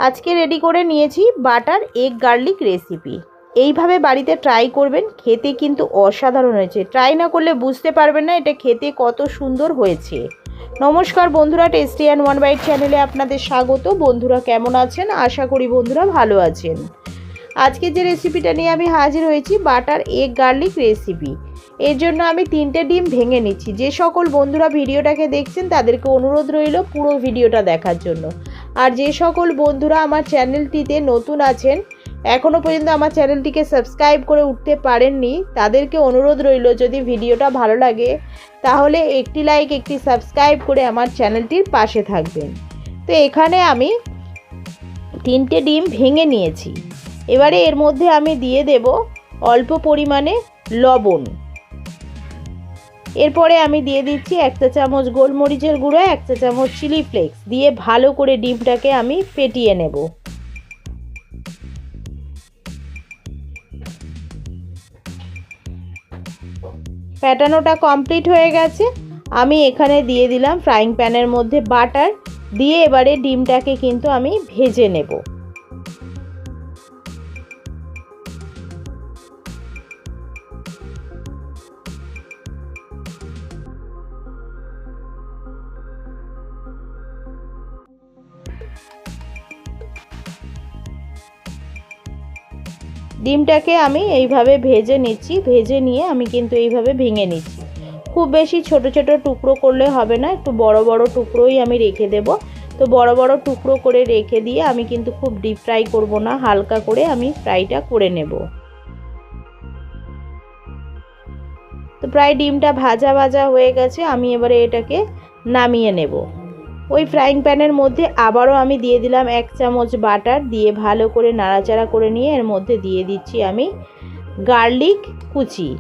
আজকে রেডি করে নিয়েছি বাটার এগ গার্লিক রেসিপি। এইভাবে বাড়িতে ট্রাই করবেন, খেতে কিন্তু অসাধারণ হয়েছে। ট্রাই না করলে বুঝতে পারবেন না এটা খেতে কত সুন্দর হয়েছে। নমস্কার বন্ধুরা, টেস্টি অ্যান্ড ওয়ান বাইট চ্যানেলে আপনাদের স্বাগত। বন্ধুরা কেমন আছেন? আশা করি বন্ধুরা ভালো আছেন। আজকে যে রেসিপিটা নিয়ে আমি হাজির হয়েছি বাটার এগ গার্লিক রেসিপি। এর জন্য আমি 3টে ডিম ভেঙে নিচ্ছি। যে সকল বন্ধুরা ভিডিওটাকে দেখছেন তাদেরকে অনুরোধ রইল পুরো ভিডিওটা দেখার জন্য। আর যে সকল বন্ধুরা আমার চ্যানেলটিতে নতুন আছেন, এখনও পর্যন্ত আমার চ্যানেলটিকে সাবস্ক্রাইব করে উঠতে পারেননি, তাদেরকে অনুরোধ রইল যদি ভিডিওটা ভালো লাগে তাহলে একটি লাইক একটি সাবস্ক্রাইব করে আমার চ্যানেলটির পাশে থাকবেন। তো এখানে আমি 3টে ডিম ভেঙে নিয়েছি। এবারে এর মধ্যে আমি দিয়ে দেব অল্প পরিমাণে লবণ। এরপরে আমি দিয়ে দিচ্ছি 1 চা চামচ গোলমরিচের গুঁড়ো, 1 চা চামচ চিলি ফ্লেক্স দিয়ে ভালো করে ডিমটাকে আমি ফেটিয়ে নেব। ফেটানোটা কমপ্লিট হয়ে গেছে। আমি এখানে দিয়ে দিলাম ফ্রাইং প্যানের মধ্যে বাটার দিয়ে এবারে ডিমটাকে কিন্তু আমি ভেজে নেব। ডিমটাকে আমি এইভাবে ভেজে নিচ্ছি। ভেজে নিয়ে আমি কিন্তু এইভাবে ভেঙে নিচ্ছি। খুব বেশি ছোট ছোট টুকরো করলে হবে না, একটু বড় বড় টুকরোই আমি রেখে দেব। তো বড় বড় টুকরো করে রেখে দিয়ে আমি কিন্তু খুব ডিপ ফ্রাই করব না, হালকা করে আমি ফ্রাইটা করে নেব। তো প্রায় ডিমটা ভাজা ভাজা হয়ে গেছে, আমি এবারে এটাকে নামিয়ে নেব। ওই ফ্রাইং প্যানের মধ্যে আবারও আমি দিয়ে দিলাম 1 চামচ বাটার দিয়ে ভালো করে নাড়াচাড়া করে নিয়ে এর মধ্যে দিয়ে দিচ্ছি আমি গার্লিক কুচি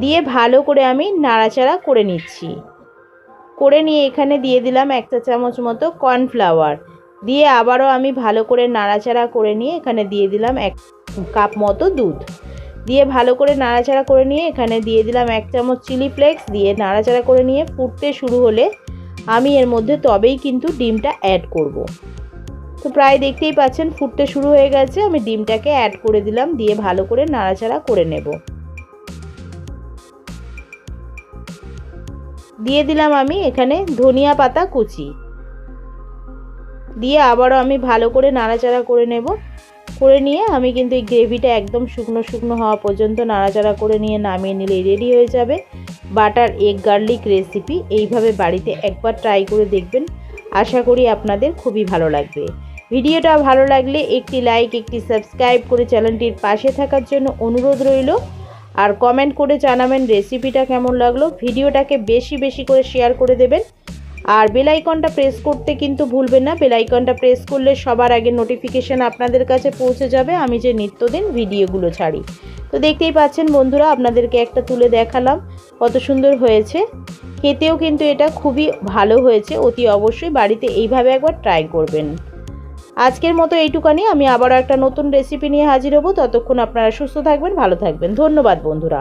দিয়ে ভালো করে আমি নাড়াচাড়া করে নিচ্ছি। করে নিয়ে এখানে দিয়ে দিলাম 1 চা চামচ মতো কর্নফ্লাওয়ার দিয়ে আবারও আমি ভালো করে নাড়াচাড়া করে নিয়ে এখানে দিয়ে দিলাম 1 কাপ মতো দুধ দিয়ে ভালো করে নাড়াচাড়া করে নিয়ে এখানে দিয়ে দিলাম 1 চামচ চিলি ফ্লেক্স দিয়ে নাড়াচাড়া করে নিয়ে ফুটতে শুরু হলে আমি এর মধ্যে তবেই কিন্তু ডিমটা অ্যাড করব। তো প্রায় দেখতেই পাচ্ছেন ফুটতে শুরু হয়ে গেছে। আমি ডিমটাকে অ্যাড করে দিলাম দিয়ে ভালো করে নাড়াচাড়া করে নেব। দিয়ে দিলাম আমি এখানে ধনিয়া পাতা কুচি দিয়ে আবারও আমি ভালো করে নাড়াচাড়া করে নেব। করে নিয়ে আমি কিন্তু এই গ্রেভিটা একদম শুকনো শুকনো হওয়া পর্যন্ত নাড়াচাড়া করে নিয়ে নামিয়ে নিলেই রেডি হয়ে যাবে বাটার এগ গার্লিক রেসিপি। এইভাবে বাড়িতে একবার ট্রাই করে দেখবেন, আশা করি আপনাদের খুবই ভালো লাগবে। ভিডিওটা ভালো লাগলে একটি লাইক একটি সাবস্ক্রাইব করে চ্যানেলটির পাশে থাকার জন্য অনুরোধ রইল। আর কমেন্ট করে জানাবেন রেসিপিটা কেমন লাগলো। ভিডিওটাকে বেশি বেশি করে শেয়ার করে দেবেন আর বেল আইকনটা প্রেস করতে কিন্তু ভুলবেন না। বেল আইকনটা প্রেস করলে সবার আগে নোটিফিকেশান আপনাদের কাছে পৌঁছে যাবে আমি যে নিত্যদিন ভিডিওগুলো ছাড়ি। তো দেখতেই পাচ্ছেন বন্ধুরা, আপনাদেরকে একটা তুলে দেখালাম কত সুন্দর হয়েছে। খেতেও কিন্তু এটা খুবই ভালো হয়েছে। অতি অবশ্যই বাড়িতে এইভাবে একবার ট্রাই করবেন। আজকের মতো এইটুকানি। আমি আবারও একটা নতুন রেসিপি নিয়ে হাজির হব। ততক্ষণ আপনারা সুস্থ থাকবেন, ভালো থাকবেন। ধন্যবাদ বন্ধুরা।